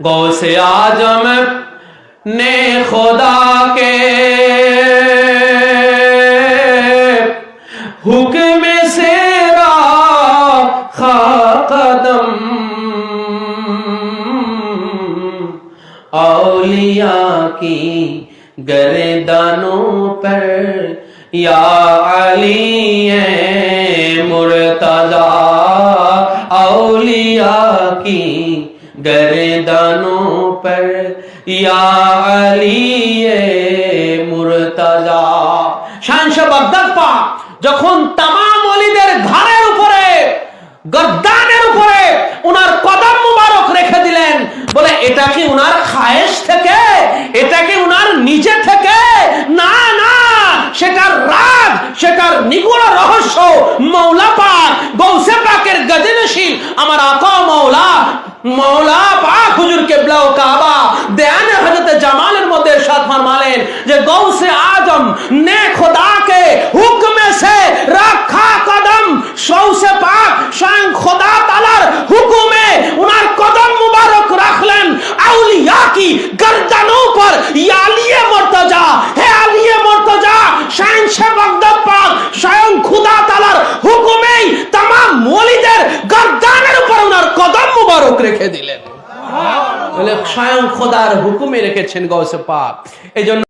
गौसे आजम ने खुदा के हुक्म से रखा कदम, औलिया की गर्दनों पर या अली मुर्तजा, औलिया की गर्दनों पर या अली मुर्तजा। শানশে বাগদাদ পাক যখন তামাম ওলিদের ঘাড়ের উপরে গর্দানের উপরে উনার কদম মুবারক রেখে দিলেন, বলে এটা কি উনার খায়েশ থেকে, এটা কি উনার নিজে থেকে? না না, সেটার রাজ, সেটার নিগুড় রহস্য মওলা পাক গৌসে পাকের গদিনশীল আমার আকা মওলা পাক হুজুর কিবলা ও কাবা দেয়ানে হযরত জামালের মধ্যে ইরশাদ ফরমালেন যে গৌসে আজম ने खुदा के हुक्म से रखा कदम, गौसे पाक स्वयं खुदा तालार हुक्मे उनार कदम मुबारक रखलेन औलिया की गर्दनों पर, या अलिये मुर्तजा, हे अलिये मुर्तजा শানশে বাগদাদ পাক स्वयं खुदा तालार हुक्मे तमाम ওলিদের गर्दনের উপর উনার কদম মুবারক রেখে দিলেন। বলে স্বয়ং খোদার হুকুমে রেখেছেন গৌসে পাক। এইজন্য